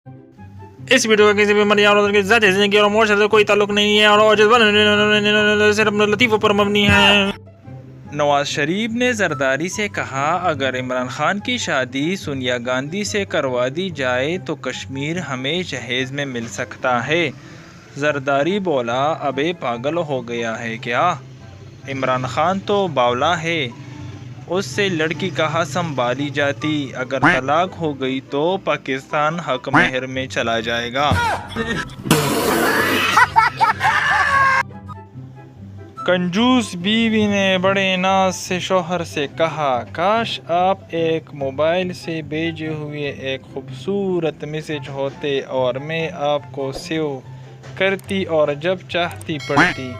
اس video کا کسی بھی مریض اور کی ذاتی زندگی اور معاشرے سے کوئی تعلق نہیں ہے اور صرف لطیفوں پر مبنی ہے۔ نواز شریف نے زرداری سے کہا اگر عمران خان کی شادی سونیا گاندھی سے کروا دی جائے تو کشمیر ہمیں جہیز میں مل سکتا ہے۔ زرداری بولا ابے پاگل ہو گیا ہے کیا؟ عمران خان تو باولا ہے، اس سے لڑکی کہاں سنبھالی جاتی؟ اگر طلاق ہو گئی تو پاکستان حق مہر میں چلا جائے گا۔ کنجوس بیوی نے بڑے ناز سے شوہر سے کہا کاش آپ ایک موبائل سے بھیجے ہوئے ایک خوبصورت میسج ہوتے اور میں آپ کو سیو کرتی اور جب چاہتی پڑھتی۔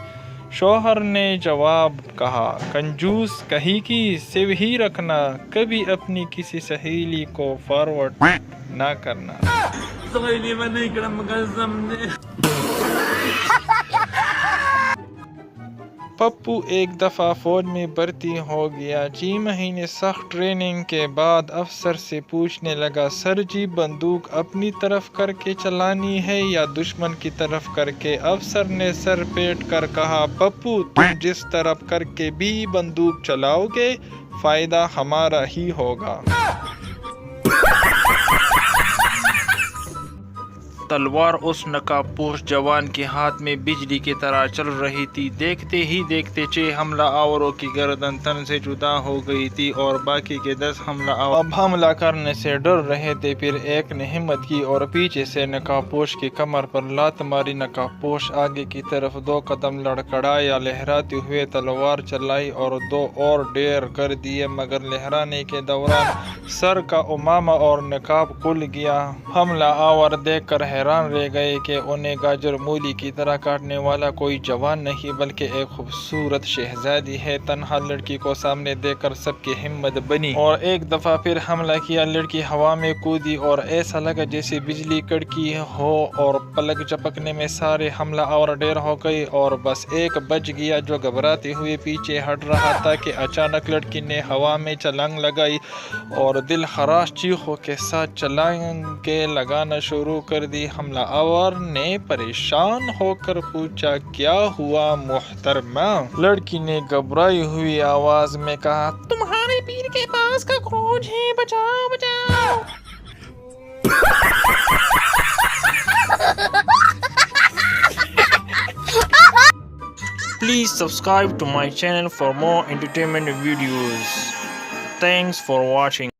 شوہر نے جواب کہا کنجوس کہیں کی سیو ہی رکھنا، کبھی اپنی کسی سہیلی کو فارورڈ نہ کرنا۔ پپو ایک دفعہ فوج میں بھرتی ہو گیا۔ 6 مہینے سخت ٹریننگ کے بعد افسر سے پوچھنے لگا سر جی بندوق اپنی طرف کر کے چلانی ہے یا دشمن کی طرف کر کے؟ افسر نے سر پیٹ کر کہا پپو تم جس طرف کر کے بھی بندوق چلاؤ گے فائدہ ہمارا ہی ہوگا۔ تلوار اس نقاب پوش جوان کے ہاتھ میں بجلی کی طرح چل رہی تھی۔ دیکھتے ہی دیکھتے 6 حملہ آوروں کی گردن تن سے جدا ہو گئی تھی اور باقی کے 10 حملہ آور اب حملہ کرنے سے ڈر رہے تھے۔ پھر ایک نے ہمت کی اور پیچھے سے نقاب پوش کی کمر پر لات ماری۔ نقاب پوش آگے کی طرف 2 قدم لڑکھڑایا، لہراتے ہوئے تلوار چلائی اور 2 اور ڈیر کر دیے، مگر لہرانے کے دوران سر کا امامہ اور نقاب کھل گیا۔ حملہ آور دیکھ کر حیران رہ گئے کہ انہیں گاجر مولی کی طرح کاٹنے والا کوئی جوان نہیں بلکہ ایک خوبصورت شہزادی ہے۔ تنہا لڑکی کو سامنے دیکھ کر سب کی ہمت بنی اور ایک دفعہ پھر حملہ کیا۔ لڑکی ہوا میں کودی اور ایسا لگا جیسے بجلی کڑکی ہو اور پلک جھپکنے میں سارے حملہ آور ڈیر ہو گئے اور بس ایک بچ گیا جو گھبراتے ہوئے پیچھے ہٹ رہا تھا کہ اچانک لڑکی نے ہوا میں چھلانگ لگائی اور دل خراش چیخوں کے ساتھ چھلانگیں لگانا شروع کر دی۔ حملہ آور نے پریشان ہو کر پوچھا کیا ہوا محترمہ؟ لڑکی نے گھبرائی ہوئی آواز میں کہا تمہارے پیر کے پاس کاکروچ ہے، بچاؤ بچاؤ۔ Please subscribe to my channel for more entertainment videos. Thanks for watching.